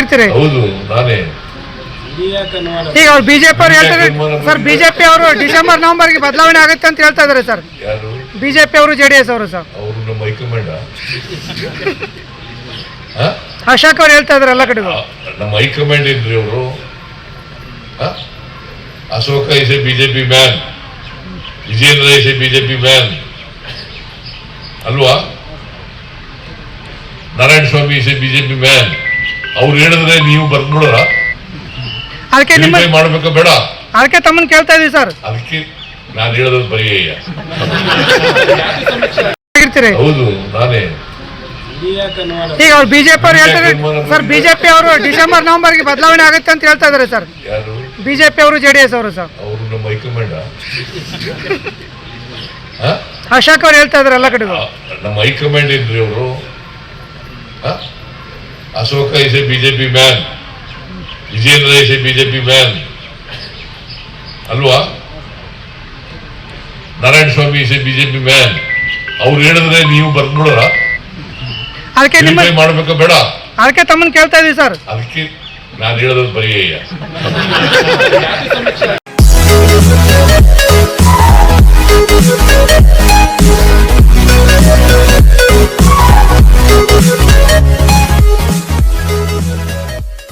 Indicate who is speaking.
Speaker 1: ಹೇಗಿರ್ತೀರಿ?
Speaker 2: ಹೌದು, ನಾನೇ.
Speaker 1: ಈಗ ಅವ್ರು ಬಿಜೆಪಿ ಅವ್ರು ಹೇಳ್ತಾರೆ ಸರ್, ಬಿಜೆಪಿ ಅವರು ಡಿಸೆಂಬರ್ ನವೆಂಬರ್ಗೆ ಬದಲಾವಣೆ ಆಗುತ್ತೆ ಅಂತ ಹೇಳ್ತಾ ಇದಾರೆ ಸರ್.
Speaker 2: ಯಾರು?
Speaker 1: ಬಿಜೆಪಿ ಅವರು ಜೆಡಿಎಸ್ ಅವರು ಸರ್.
Speaker 2: ಅವರು ನಮ್ಮ ಹೈಕಮಾಂಡ್.
Speaker 1: ಅಶೋಕ್ ಅವ್ರು ಹೇಳ್ತಾ ಇದಾರೆ ಎಲ್ಲ ಕಡೆಗೂ.
Speaker 2: ನಮ್ಮ ಹೈಕಮಾಂಡ್ ಏನ್ರಿ ಅವರು? Ashoka is a BJP man, Vijayendra is a BJP man ಅಲ್ವಾ? Narayana Swamy is a BJP man. ಅವ್ರು ಹೇಳಿದ್ರೆ ನೀವು ಬರ್ದ್ಬಿಡೋರ?
Speaker 1: ಅದಕ್ಕೆ ನಿಮ್ಮ
Speaker 2: ಮಾಡ್ಬೇಕಾ ಬೇಡ?
Speaker 1: ಅದಕ್ಕೆ ತಮ್ಮನ್ನ ಕೇಳ್ತಾ ಇದೀವಿ ಸರ್.
Speaker 2: ಅದಕ್ಕೆ ನಾನು ಹೇಳೋದು ಬರೀ
Speaker 1: ಹೇಗಿರ್ತೀರಿ?
Speaker 2: ಹೌದು, ನಾನೇ.
Speaker 1: ಈಗ ಅವ್ರು ಬಿಜೆಪಿ ಅವ್ರು ಹೇಳ್ತಾರೆ ಸರ್, ಬಿಜೆಪಿ ಅವರು ಡಿಸೆಂಬರ್ ನವೆಂಬರ್ಗೆ ಬದಲಾವಣೆ ಆಗುತ್ತೆ ಅಂತ ಹೇಳ್ತಾ ಇದಾರೆ ಸರ್.
Speaker 2: ಯಾರು?
Speaker 1: ಬಿಜೆಪಿ ಅವರು ಜೆಡಿಎಸ್ ಅವರು ಸರ್.
Speaker 2: ಅವರು ನಮ್ಮ ಹೈಕಮಾಂಡ್.
Speaker 1: ಅಶೋಕ್ ಅವ್ರು ಹೇಳ್ತಾ ಇದಾರೆ ಎಲ್ಲ ಕಡೆಗೂ.
Speaker 2: ನಮ್ಮ ಹೈಕಮಾಂಡ್ ಏನ್ರಿ ಅವರು? Ashoka is a BJP man, Vijayendra is a BJP man ಅಲ್ವಾ? Narayana Swamy is a BJP man. ಅವ್ರು ಹೇಳಿದ್ರೆ ನೀವು ಬರ್ದ್ಬಿಡೋರ?
Speaker 1: ಅದಕ್ಕೆ ನಿಮ್ಮ
Speaker 2: ಮಾಡ್ಬೇಕಾ ಬೇಡ?
Speaker 1: ಅದಕ್ಕೆ ತಮ್ಮನ್ನ ಕೇಳ್ತಾ ಇದೀವಿ ಸರ್.
Speaker 2: ಅದಕ್ಕೆ ನಾನು ಹೇಳೋದು ಬರೀ